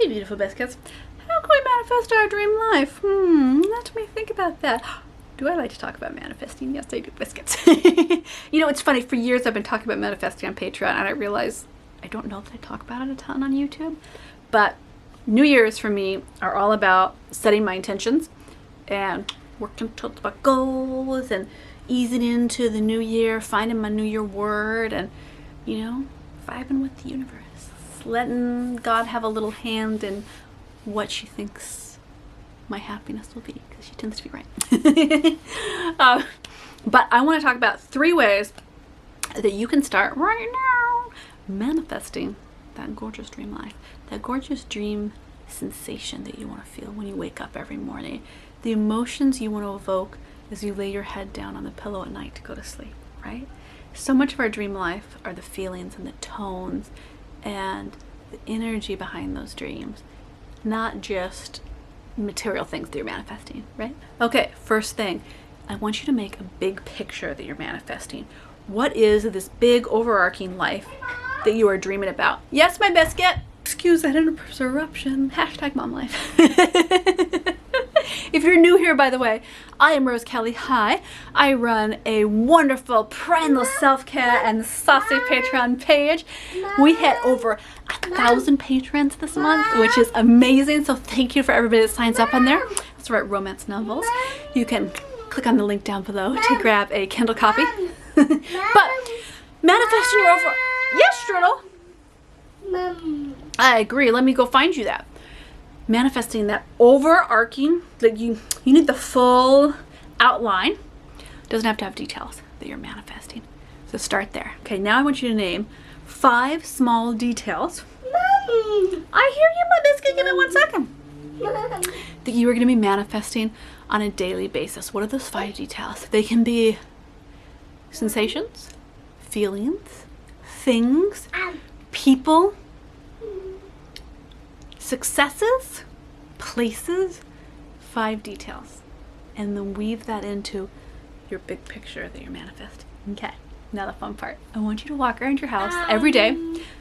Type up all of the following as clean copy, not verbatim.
Hey beautiful biscuits. How can we manifest our dream life? Let me think about that. Do I like to talk about manifesting? Yes, I do, biscuits. You know, it's funny, for years I've been talking about manifesting on Patreon, and I realize I don't know if I talk about it a ton on YouTube, but New Year's for me are all about setting my intentions and working towards my goals and easing into the new year, finding my New Year word, and, you know, vibing with the universe. Letting God have a little hand in what she thinks my happiness will be, because she tends to be right. But I want to talk about 3 ways that you can start right now manifesting that gorgeous dream life, that gorgeous dream sensation that you want to feel when you wake up every morning, the emotions you want to evoke as you lay your head down on the pillow at night to go to sleep, right? So much of our dream life are the feelings and the tones and the energy behind those dreams, not just material things that you're manifesting, right? Okay, first thing, I want you to make a big picture that you're manifesting. What is this big overarching life that you are dreaming about? Yes, my biscuit. Excuse that interruption. Hashtag mom life. If you're new here, by the way, I am Rose Kelly. Hi. I run a wonderful parental self-care and saucy Patreon page. We hit over 1,000 patrons this month, which is amazing. So thank you for everybody that signs up on there. Let's write romance novels. You can click on the link down below to grab a Kindle copy. But manifesting your overall... Yes, Strudel. I agree. Let me go find you that. Manifesting that overarching, like you need the full outline. Doesn't have to have details that you're manifesting. So start there. Okay, now I want you to name 5 small details. Mommy. I hear you, my biscuit. Give me 1 second. Mommy. That you are going to be manifesting on a daily basis. What are those 5 details? They can be sensations, feelings, things, people, successes, places, 5 details, and then weave that into your big picture that you're manifesting. Okay, now the fun part. I want you to walk around your house every day.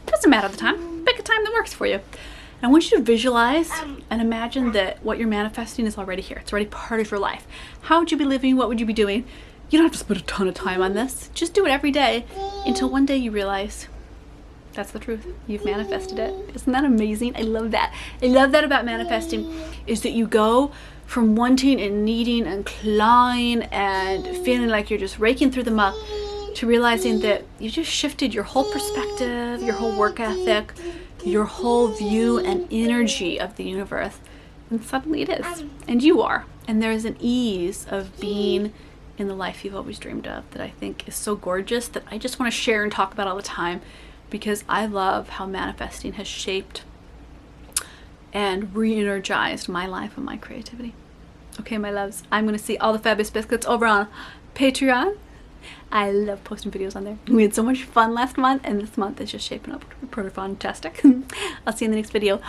Doesn't matter the time. Pick a time that works for you. And I want you to visualize and imagine that what you're manifesting is already here. It's already part of your life. How would you be living? What would you be doing? You don't have to spend a ton of time on this. Just do it every day until one day you realize that's the truth. You've manifested it. Isn't that amazing? I love that. I love that about manifesting, is that you go from wanting and needing and clawing and feeling like you're just raking through the muck to realizing that you just shifted your whole perspective, your whole work ethic, your whole view and energy of the universe. And suddenly it is. And you are. And there's an ease of being in the life you've always dreamed of that I think is so gorgeous that I just want to share and talk about all the time, because I love how manifesting has shaped and re-energized my life and my creativity. Okay, my loves, I'm going to see all the fabulous biscuits over on Patreon. I love posting videos on there. We had so much fun last month, and this month is just shaping up pretty fantastic. I'll see you in the next video.